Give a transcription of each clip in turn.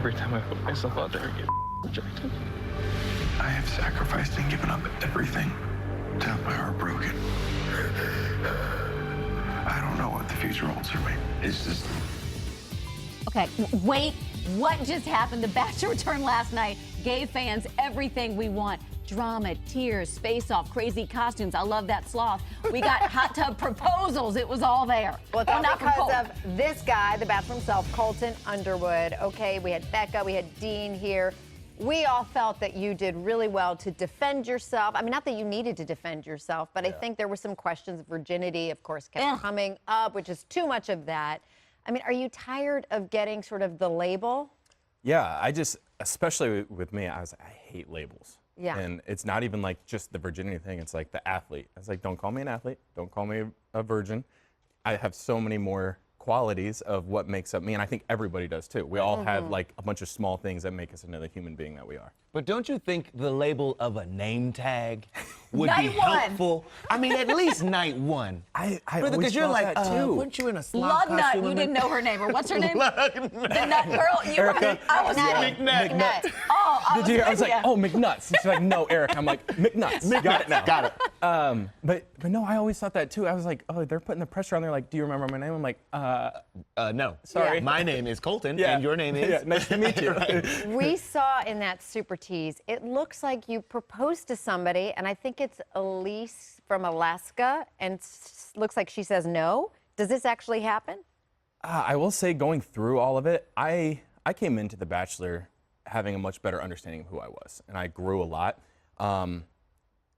every time I put myself out there, I get rejected. I have sacrificed and given up everything to have my heart broken. I don't know what the future holds for me. It's just... Okay, wait, what just happened? The Bachelor returned last night, gave fans everything we want. Drama, tears, face-off, crazy costumes. I love that sloth. We got hot tub proposals. It was all there. Well, it's all because of this guy, the Bachelor himself, Colton Underwood. Okay, we had Becca, we had Dean here. We all felt that you did really well to defend yourself. I mean, not that you needed to defend yourself, but I think there were some questions of virginity, of course, kept coming up, which is too much of that. I mean, are you tired of getting sort of the label? Yeah, I just, especially with me, I hate labels. Yeah. And it's not even like just the virginity thing, it's like the athlete. It's like, don't call me an athlete, don't call me a virgin. I have so many more qualities of what makes up me, and I think everybody does too. We all have like a bunch of small things that make us into the human being that we are. But don't you think the label of a name tag would Night be one. helpful? I mean, at least night one. I Because you're like, weren't you in a sloth Lug Nut, costume? you and didn't know her name. Or what's her name? Lug The Nut Girl. You Erica. I was McNutt. Oh, I Did you hear? I was with like, ya. oh, McNuts. She's like, no, Eric. I'm like, McNuts. Got it now. Got it. But no, I always thought that too. I was like, oh, they're putting the pressure on. They're like, do you remember my name? I'm like, No. Sorry. My name is Colton, yeah. and your name is? Yeah, nice to meet you. We saw in that super tease, it looks like you proposed to somebody, and I think it's Elise from Alaska, and looks like she says no. Does this actually happen? I will say, going through all of it, I came into The Bachelor having a much better understanding of who I was, and I grew a lot.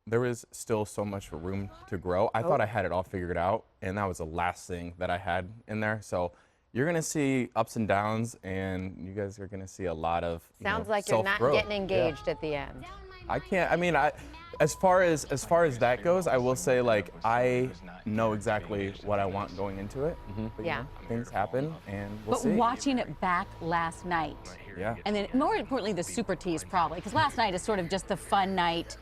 There was still so much room to grow. I thought I had it all figured out, and that was the last thing that I had in there. So you're gonna see ups and downs, and you guys are gonna see a lot of Sounds like you're not self-growth. getting engaged at the end. I can't. I mean, as far as that goes, I will say, like, I know exactly what I want going into it. But, Yeah. you know, things happen, and we'll But see. watching it back last night, Yeah. and then more importantly, the super tease probably, because last night is sort of just the fun night.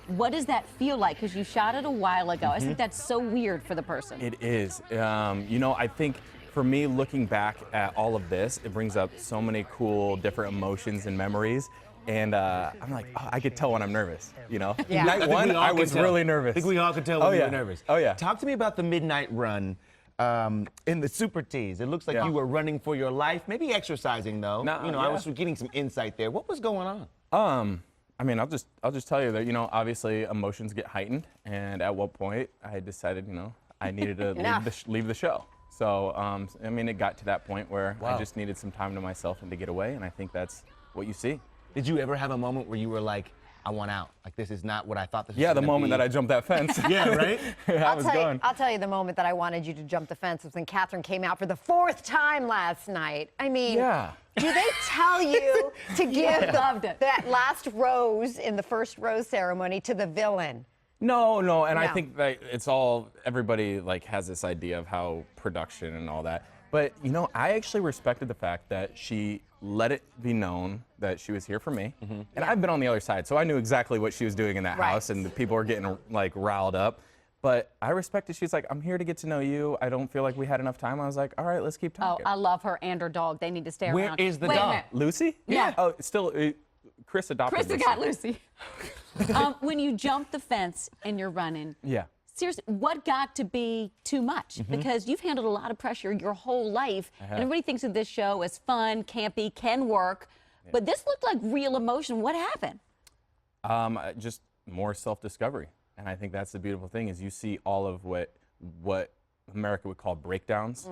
What does that feel like? Because you shot it a while ago. I think that's so weird for the person. It is. You know, I think for me, looking back at all of this, it brings up so many cool, different emotions and memories. And I'm like, oh, I could tell when I'm nervous, you know? Yeah. Night I think one, we all I can was tell. really nervous. I think we all could tell when you were nervous. Oh, yeah. Talk to me about the midnight run in the super tease. It looks like Yeah. you were running for your life, maybe exercising though. No, you know, I yeah. was getting some insight there. What was going on? I mean, I'll just tell you that, you know, obviously emotions get heightened, and at what point I decided, you know, I needed to leave the show. So, I mean, it got to that point where I just needed some time to myself and to get away, and I think that's what you see. Did you ever have a moment where you were like, I want out? Like, this is not what I thought this was Yeah, the gonna moment be. that I jumped that fence. Yeah, right? I was gone. I'll tell you the moment that I wanted you to jump the fence was when Catherine came out for the 4th time last night. I mean, Yeah. do they tell you to give Loved it. that last rose in the first rose ceremony to the villain? No, and I No. think that it's all, everybody like has this idea of how production and all that. But, you know, I actually respected the fact that she let it be known that she was here for me. And I've been on the other side, so I knew exactly what she was doing in that Right. house, and the people were getting like riled up. But I respected, she's like, I'm here to get to know you. I don't feel like we had enough time. I was like, all right, let's keep Oh, talking. I love her and her dog. They need to stay Where around. is the Wait a dog? minute. Lucy? Yeah. Oh, still, Chris adopted Krista Lucy. got Lucy. When you jump the fence and you're running, Yeah. seriously, what got to be too much? Because you've handled a lot of pressure your whole life, and everybody thinks of this show as fun, campy, can work, but this looked like real emotion. What happened? Just more self-discovery, and I think that's the beautiful thing is you see all of what America would call breakdowns.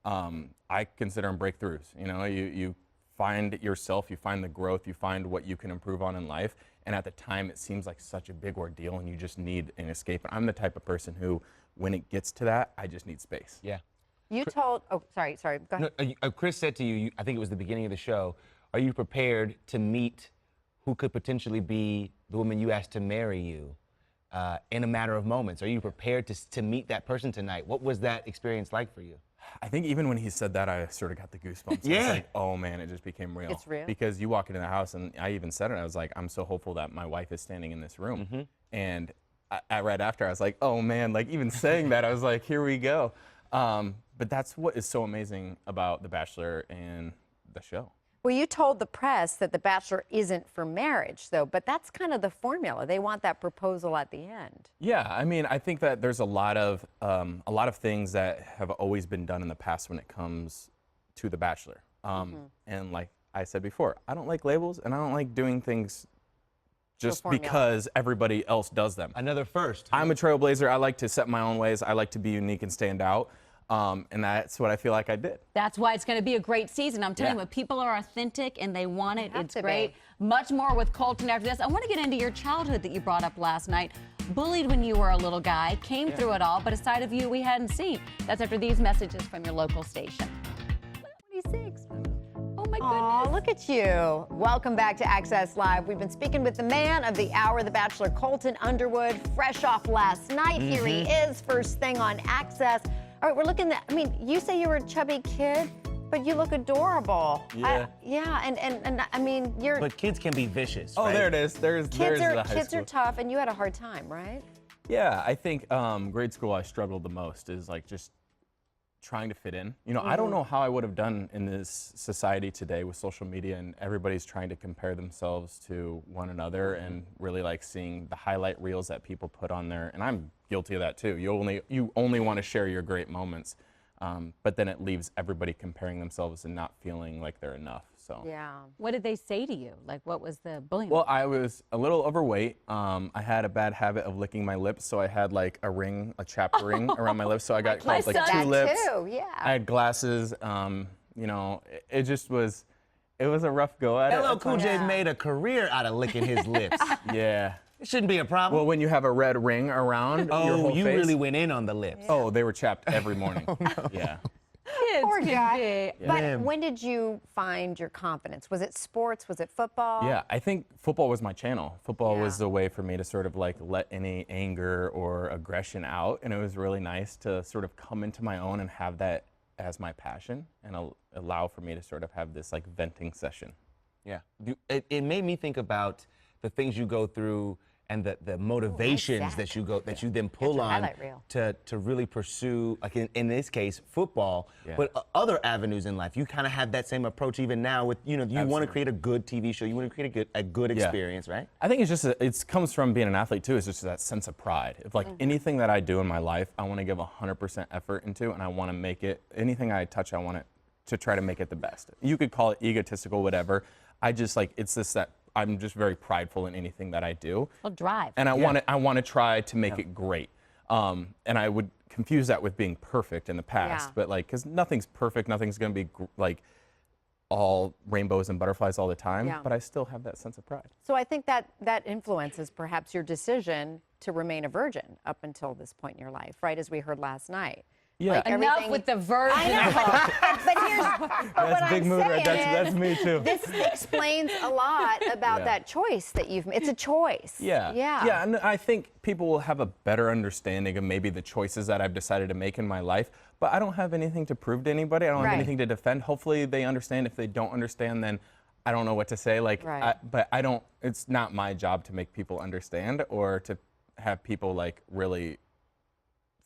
I consider them breakthroughs. You know, you find yourself, you find the growth, you find what you can improve on in life, and at the time it seems like such a big ordeal, and you just need an escape. And I'm the type of person who, when it gets to that, I just need space. Yeah. You told, oh, sorry, go ahead. No, Chris said to you, I think it was the beginning of the show, are you prepared to meet who could potentially be the woman you asked to marry you in a matter of moments? Are you prepared to meet that person tonight? What was that experience like for you? I think even when he said that, I sort of got the goosebumps. I Yeah. was like, oh man, it just became real. It's real. Because you walk into the house, and I even said it, I was like, I'm so hopeful that my wife is standing in this room. And right after, I was like, oh man, like even saying that, I was like, here we go. But that's what is so amazing about The Bachelor and the show. Well, you told the press that The Bachelor isn't for marriage, though, but that's kind of the formula. They want that proposal at the end. Yeah, I mean, I think that there's a lot of things that have always been done in the past when it comes to The Bachelor. And like I said before, I don't like labels, and I don't like doing things just formula. because everybody else does them. Another first. I'm a trailblazer. I like to set my own ways. I like to be unique and stand out. And that's what I feel like I did. That's why it's going to be a great season. I'm telling Yeah. you, when people are authentic and they want it, Have it's to great. be. Much more with Colton after this. I want to get into your childhood that you brought up last night. Bullied when you were a little guy, came through it all, but a side of you we hadn't seen. That's after these messages from your local station. 26. Oh my Aw, goodness. look at you. Welcome back to Access Live. We've been speaking with the man of the hour, The Bachelor, Colton Underwood, fresh off last night. Here he is, first thing on Access. All right, we're looking at, I mean, you say you were a chubby kid, but you look adorable. Yeah. And I mean, you're, But kids can be vicious. Oh, right? there it is. There's the high kids school. are tough, and you had a hard time, right? Yeah, I think grade school I struggled the most is like just trying to fit in. You know, I don't know how I would have done in this society today with social media and everybody's trying to compare themselves to one another and really like seeing the highlight reels that people put on there. And I'm guilty of that too. You only want to share your great moments, but then it leaves everybody comparing themselves and not feeling like they're enough. So. Yeah. What did they say to you? Like, what was the bullying? Well, I was a little overweight. I had a bad habit of licking my lips, so I had like a ring, a chapped ring around my lips, so I got called like son. two That lips. too, yeah. I had glasses. You know, it just was. It was a rough go at it. LL at Cool times. J made a career out of licking his lips. Yeah. It shouldn't be a problem. Well, when you have a red ring around your oh, whole you face. really went in on the lips. Oh, they were chapped every morning. Yeah. Kids Poor can guy. be- But Man. when did you find your confidence? Was it sports? Was it football? Yeah, I think football was my channel. Football was Yeah. the way for me to sort of like let any anger or aggression out, and it was really nice to sort of come into my own and have that as my passion and allow for me to sort of have this like venting session. Yeah. It made me think about the things you go through and the motivations Zach. that you then pull your on highlight reel. to really pursue, like in this case, football, Yeah. but other avenues in life. You kind of have that same approach even now with, you know, you want to create a good TV show, you want to create a good Yeah. experience, right? I think it's just it comes from being an athlete too. It's just that sense of pride. If like anything that I do in my life, I want to give 100% effort into, and I want to make it anything I touch. I want it to try to make it the best. You could call it egotistical, whatever. I just like it's just that I'm just very prideful in anything that I do. Well, drive. And I want to try to make it great. And I would confuse that with being perfect in the past, Yeah. but like, because nothing's perfect, nothing's gonna be like all rainbows and butterflies all the time. Yeah. But I still have that sense of pride. So I think that influences perhaps your decision to remain a virgin up until this point in your life, right? As we heard last night. Yeah. Like Enough everything- with the virgin. I know, but here's what That's big I'm mood, right? saying That's me too. This explains a lot about Yeah. that choice that you've made. It's a choice. Yeah. Yeah. Yeah, and I think people will have a better understanding of maybe the choices that I've decided to make in my life, but I don't have anything to prove to anybody. I don't Right. have anything to defend. Hopefully they understand. If they don't understand, then I don't know what to say. Like, Right. but I don't, it's not my job to make people understand or to have people like really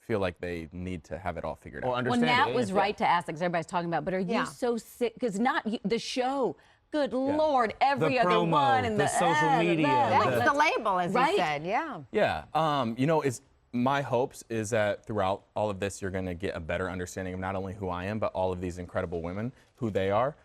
feel like they need to have it all figured Or out. Well, understand Nat it. was right to ask, because everybody's talking about, but are you Yeah. so sick? Because not you, the show. Good Lord, every other promo, one and the social media, That's the label, as Right? you said. Yeah. Yeah, you know, my hopes is that throughout all of this, you're going to get a better understanding of not only who I am, but all of these incredible women, who they are.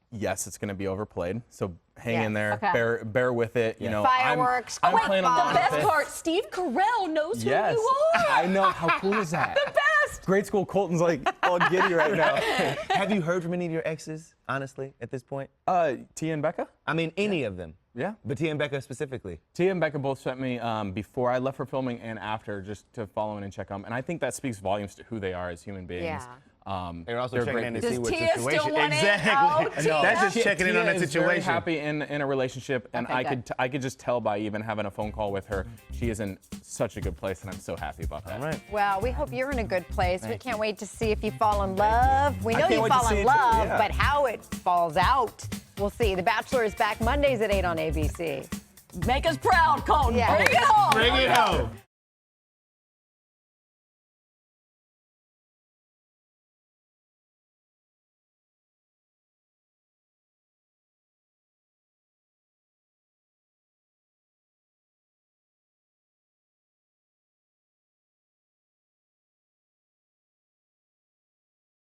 Yes, it's going to be overplayed, so hang Yes. in there, Okay. bear with it. You know, Fireworks, I'm wait, planning on The all of best this. part, Steve Carell knows Yes, who you are. I know. How cool is that? The best. Grade school Colton's like all giddy right now. Have you heard from any of your exes, honestly, at this point? Tia and Becca? I mean, any of them. Yeah. But Tia and Becca specifically. Tia and Becca both sent me before I left for filming and after, just to follow in and check them. And I think that speaks volumes to who they are as human beings. Yeah. They're also They're checking great in to people. see Does what Tia still situation. want in? Exactly. Oh, Tia. That's just checking in on that Tia is very situation. happy in a relationship, and Okay, I good. I could just tell by even having a phone call with her, she is in such a good place, and I'm so happy about that. All right. Well, we hope you're in a good place. We Thank can't wait to see if you fall in love. We I know can't you wait to fall see in it too, love, yeah. but how it falls out, we'll see. The Bachelor is back Mondays at 8 on ABC. Make us proud, Colton. Yeah. Bring it home. Bring it home.